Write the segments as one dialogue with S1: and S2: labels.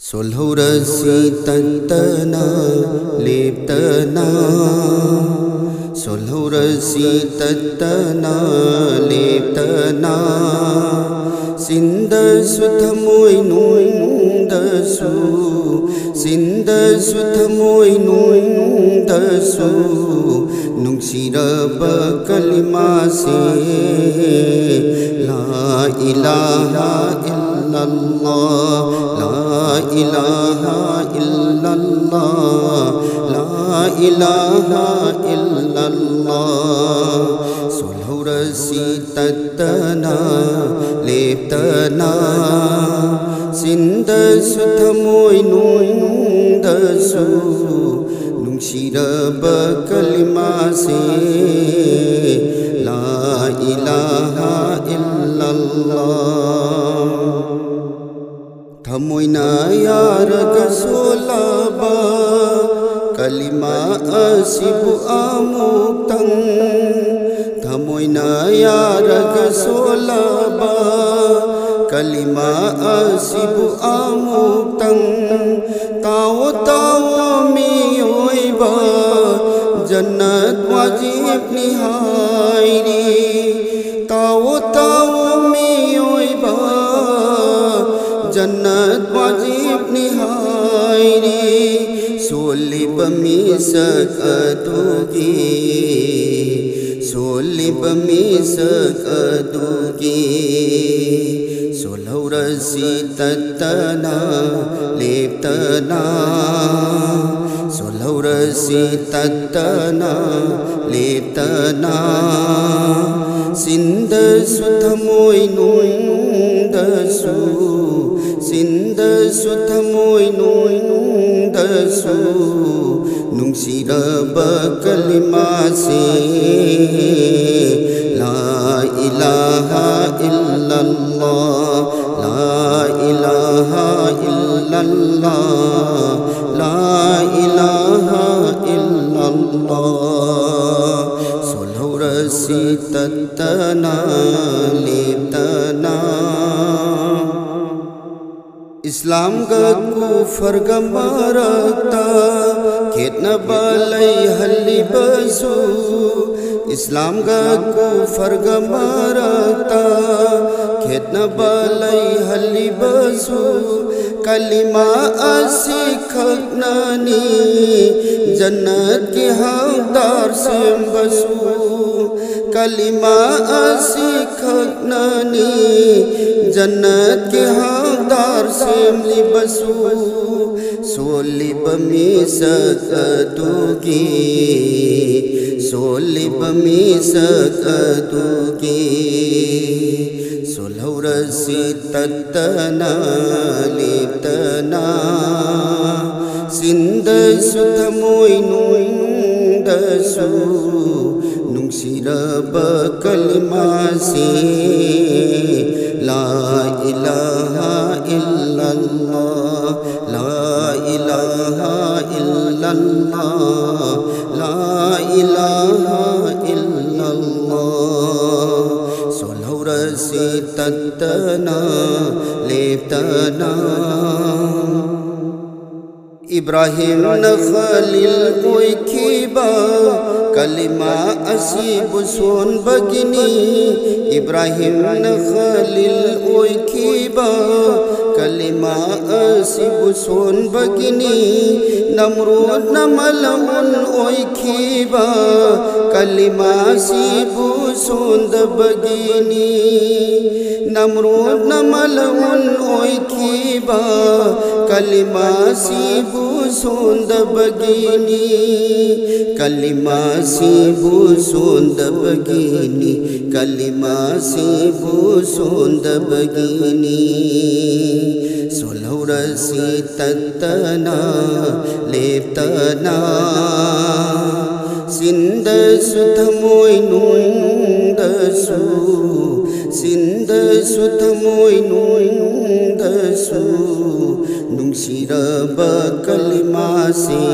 S1: Solhurasi tattana leptana Solhurasi tattana leptana Sinda suthamoi nundasu Sinda suthamoi nundasu Nungsiraba kalima se La ilaha illallah La ilaha illallah La ilaha illallah Solhurasi tattana leptana Sinda suthamoi nundasu Nungsiraba kalima se La ilaha illallah Thamoina yaraga solaba kalima asibu amuktang Thamoina yaraga solaba kalima asibu amuktang Tao tao miyoiba jannat wajib nihairi Tao tao miyoiba jannat wajib nihairi Soli bamisak adugi Soli bamisak adugi Solhurasi tattana leptana Solhurasi tattana leptana Sinda suthamoi nundasu Sinda suthamoi nundasu Nungsiraba kalima se La ilaha illallah La ilaha illallah La ilaha illallah Solhurasi tattana leptana Islam ga kufar ga marata Ketna balai halli basu Islam ga kufar ga marata Ketna balai halli basu Kalima asikhaknani Jannat ki haqdar sim basu Kalima asikhaknani Jannat ki haqdar sim libasu Soli bamisak adugi Soli bamisak adugi Solhurasi tattana leptana Sinda suthamoi nundasu Nungsiraba kalima se La ilaha illallah La ilaha illallah La ilaha illallah Solhurasi tattana leptana Ibrahim na Khalil oikiba kalima asibu son bagini Ibrahim na Khalil oikiba kalima asibu son bagini Namrud na malamun oikiba kalima asibu son bagini Namrud na malamun oikiba kalima asibu son bagini Kalima asibu son bagini Kalima asibu son bagini Solhurasi tattana leptana Sinda suthamoi nundasu Sinda suthamoi nundasu Nungsiraba kalima se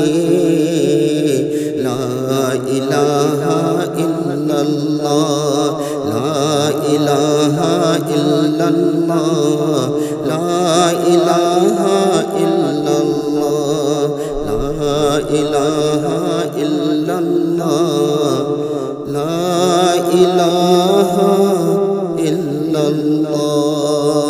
S1: La ilaha illallah La ilaha illallah La ilaha illallah इलाहा इल्लल्लाह ला इलाहा इल्लल्लाह